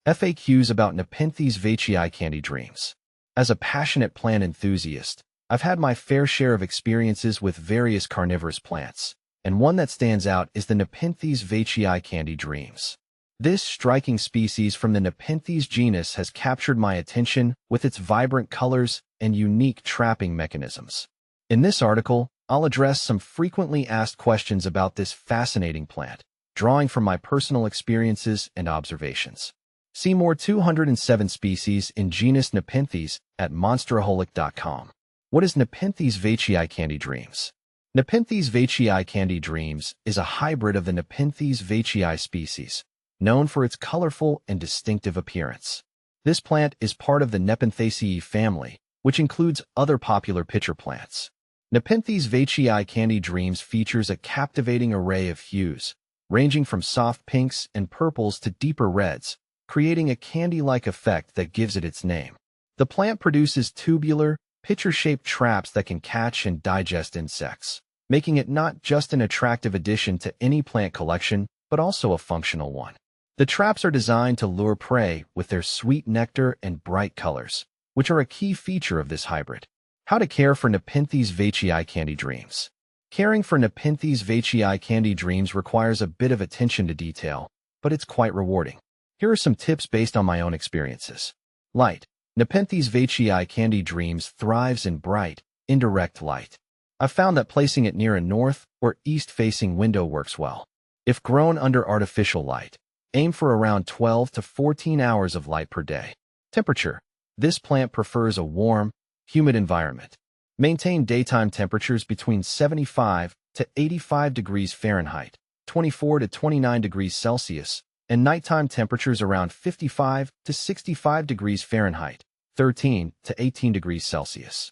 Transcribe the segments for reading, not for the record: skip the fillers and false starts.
FAQs about Nepenthes veitchii candy dreams. As a passionate plant enthusiast, I've had my fair share of experiences with various carnivorous plants, and one that stands out is the Nepenthes veitchii candy dreams. This striking species from the Nepenthes genus has captured my attention with its vibrant colors and unique trapping mechanisms. In this article, I'll address some frequently asked questions about this fascinating plant, drawing from my personal experiences and observations. See more 207 species in genus Nepenthes at monsteraholic.com. What is Nepenthes veitchii candy dreams? Nepenthes veitchii candy dreams is a hybrid of the Nepenthes veitchii species, known for its colorful and distinctive appearance. This plant is part of the Nepenthaceae family, which includes other popular pitcher plants. Nepenthes veitchii candy dreams features a captivating array of hues, ranging from soft pinks and purples to deeper reds, creating a candy-like effect that gives it its name. The plant produces tubular, pitcher-shaped traps that can catch and digest insects, making it not just an attractive addition to any plant collection, but also a functional one. The traps are designed to lure prey with their sweet nectar and bright colors, which are a key feature of this hybrid. How to care for Nepenthes veitchii candy dreams. Caring for Nepenthes veitchii candy dreams requires a bit of attention to detail, but it's quite rewarding. Here are some tips based on my own experiences. Light. Nepenthes veitchii candy dreams thrives in bright, indirect light. I've found that placing it near a north or east-facing window works well. If grown under artificial light, aim for around 12 to 14 hours of light per day. Temperature. This plant prefers a warm, humid environment. Maintain daytime temperatures between 75 to 85 degrees Fahrenheit, 24 to 29 degrees Celsius, and nighttime temperatures around 55 to 65 degrees Fahrenheit, 13 to 18 degrees Celsius.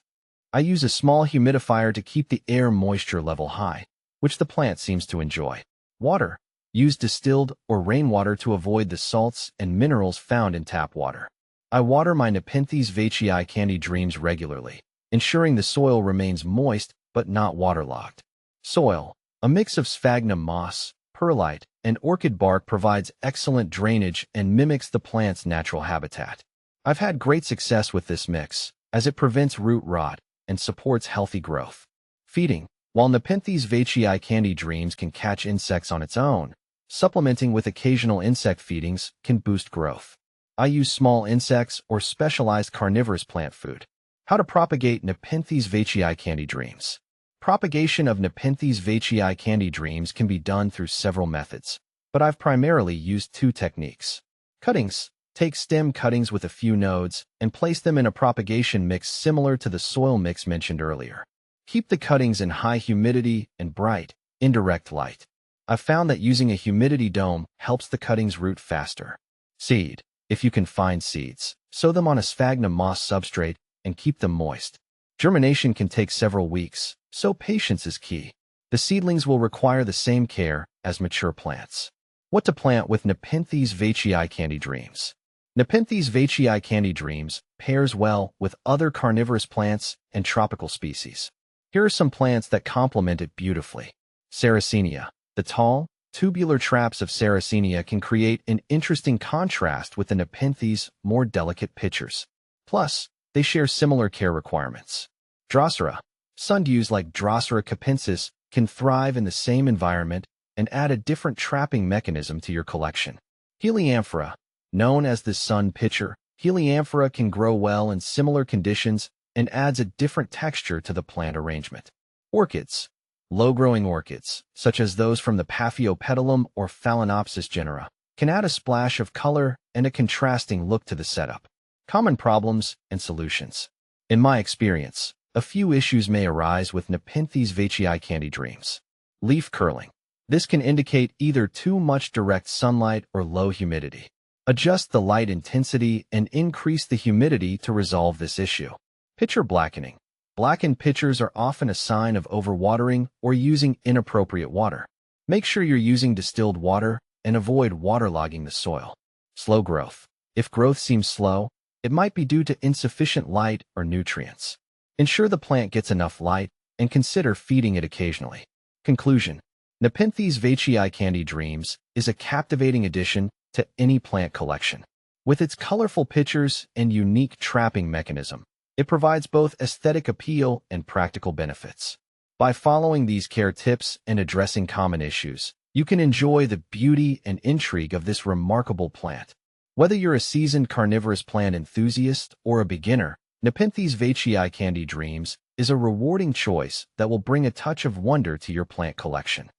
I use a small humidifier to keep the air moisture level high, which the plant seems to enjoy. Water. Use distilled or rainwater to avoid the salts and minerals found in tap water. I water my Nepenthes veitchii candy dreams regularly, ensuring the soil remains moist but not waterlogged. Soil. A mix of sphagnum moss, perlite, and orchid bark provides excellent drainage and mimics the plant's natural habitat. I've had great success with this mix, as it prevents root rot and supports healthy growth. Feeding. While Nepenthes veitchii candy dreams can catch insects on its own, supplementing with occasional insect feedings can boost growth. I use small insects or specialized carnivorous plant food. How to propagate Nepenthes veitchii candy dreams. Propagation of Nepenthes veitchii candy dreams can be done through several methods, but I've primarily used two techniques. Cuttings. Take stem cuttings with a few nodes and place them in a propagation mix similar to the soil mix mentioned earlier. Keep the cuttings in high humidity and bright, indirect light. I've found that using a humidity dome helps the cuttings root faster. Seed. If you can find seeds, sow them on a sphagnum moss substrate and keep them moist. Germination can take several weeks, so patience is key. The seedlings will require the same care as mature plants. What to plant with Nepenthes veitchii candy dreams. Nepenthes veitchii candy dreams pairs well with other carnivorous plants and tropical species. Here are some plants that complement it beautifully. Sarracenia. The tall, tubular traps of Sarracenia can create an interesting contrast with the Nepenthes' more delicate pitchers. Plus, they share similar care requirements. Drosera. Sundews like Drosera capensis can thrive in the same environment and add a different trapping mechanism to your collection. Helianthera. Known as the sun pitcher, Helianthera can grow well in similar conditions and adds a different texture to the plant arrangement. Orchids. Low-growing orchids, such as those from the Paphiopedilum or Phalaenopsis genera, can add a splash of color and a contrasting look to the setup. Common problems and solutions. In my experience, a few issues may arise with Nepenthes veitchii candy dreams. Leaf curling. This can indicate either too much direct sunlight or low humidity. Adjust the light intensity and increase the humidity to resolve this issue. Pitcher blackening. Blackened pitchers are often a sign of overwatering or using inappropriate water. Make sure you're using distilled water and avoid waterlogging the soil. Slow growth. If growth seems slow, it might be due to insufficient light or nutrients. Ensure the plant gets enough light and consider feeding it occasionally. Conclusion. Nepenthes veitchii candy dreams is a captivating addition to any plant collection. With its colorful pictures and unique trapping mechanism, it provides both aesthetic appeal and practical benefits. By following these care tips and addressing common issues, you can enjoy the beauty and intrigue of this remarkable plant. Whether you're a seasoned carnivorous plant enthusiast or a beginner, Nepenthes veitchii Candy Dreams is a rewarding choice that will bring a touch of wonder to your plant collection.